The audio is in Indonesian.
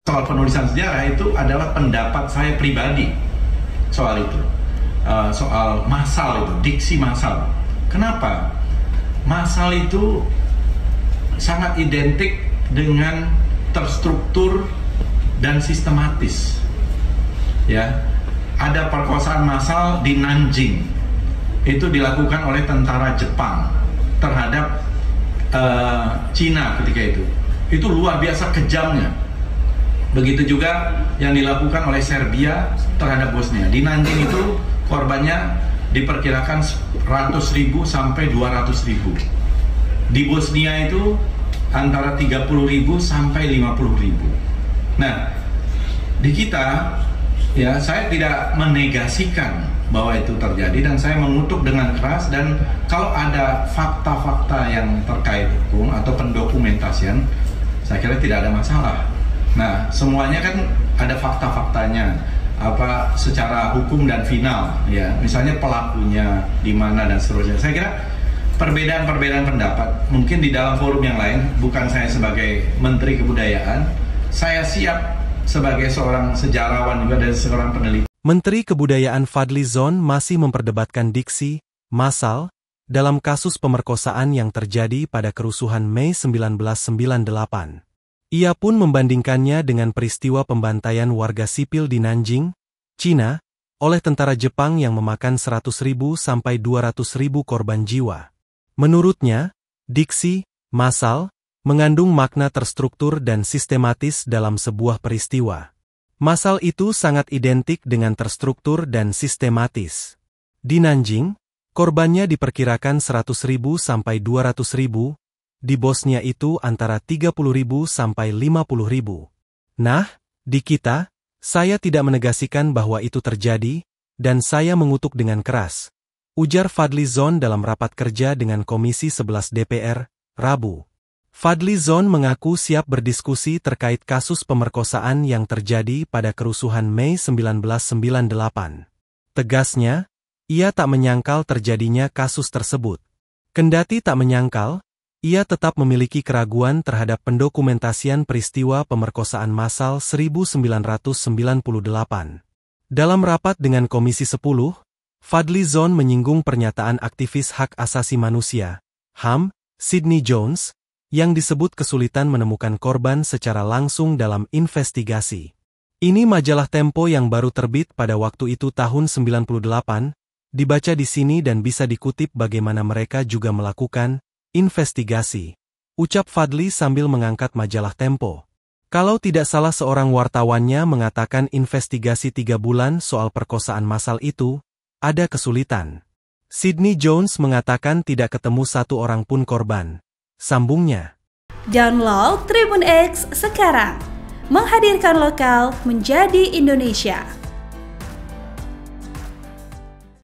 Soal penulisan sejarah itu adalah pendapat saya pribadi soal itu, soal massal itu, diksi massal. Kenapa? Massal itu sangat identik dengan terstruktur dan sistematis. Ya, ada perkosaan massal di Nanjing, itu dilakukan oleh tentara Jepang terhadap Cina ketika itu luar biasa kejamnya. Begitu juga yang dilakukan oleh Serbia terhadap Bosnia. Di Nanjing itu korbannya diperkirakan 100.000 sampai 200.000. Di Bosnia itu antara 30.000 sampai 50.000. Nah, di kita ya, saya tidak menegasikan bahwa itu terjadi dan saya mengutuk dengan keras, dan kalau ada fakta-fakta yang terkait hukum atau pendokumentasian, saya kira tidak ada masalah. Nah, semuanya kan ada fakta-faktanya, apa secara hukum dan final, ya. Misalnya pelakunya di mana dan seterusnya. Saya kira perbedaan-perbedaan pendapat mungkin di dalam forum yang lain, bukan saya sebagai Menteri Kebudayaan, saya siap sebagai seorang sejarawan juga dan seorang peneliti. Menteri Kebudayaan Fadly Zon masih memperdebatkan diksi massal dalam kasus pemerkosaan yang terjadi pada kerusuhan Mei 1998. Ia pun membandingkannya dengan peristiwa pembantaian warga sipil di Nanjing, Cina, oleh tentara Jepang yang memakan 100.000 sampai 200.000 korban jiwa. Menurutnya, diksi massal mengandung makna terstruktur dan sistematis dalam sebuah peristiwa. Massal itu sangat identik dengan terstruktur dan sistematis. Di Nanjing, korbannya diperkirakan 100.000 sampai 200.000, di Bosnia itu antara 30.000 sampai 50.000. Nah, di kita, saya tidak menegasikan bahwa itu terjadi, dan saya mengutuk dengan keras, ujar Fadly Zon dalam rapat kerja dengan Komisi 11 DPR, Rabu. Fadly Zon mengaku siap berdiskusi terkait kasus pemerkosaan yang terjadi pada kerusuhan Mei 1998. Tegasnya, ia tak menyangkal terjadinya kasus tersebut. Kendati tak menyangkal, ia tetap memiliki keraguan terhadap pendokumentasian peristiwa pemerkosaan massal 1998. Dalam rapat dengan Komisi 10, Fadly Zon menyinggung pernyataan aktivis hak asasi manusia, HAM, Sidney Jones, yang disebut kesulitan menemukan korban secara langsung dalam investigasi. Ini majalah Tempo yang baru terbit pada waktu itu tahun 98, dibaca di sini dan bisa dikutip bagaimana mereka juga melakukan investigasi, ucap Fadly sambil mengangkat majalah Tempo. Kalau tidak salah seorang wartawannya mengatakan investigasi 3 bulan soal perkosaan massal itu, ada kesulitan. Sidney Jones mengatakan tidak ketemu satu orang pun korban. Sambungnya. Download Tribun X sekarang, menghadirkan lokal menjadi Indonesia.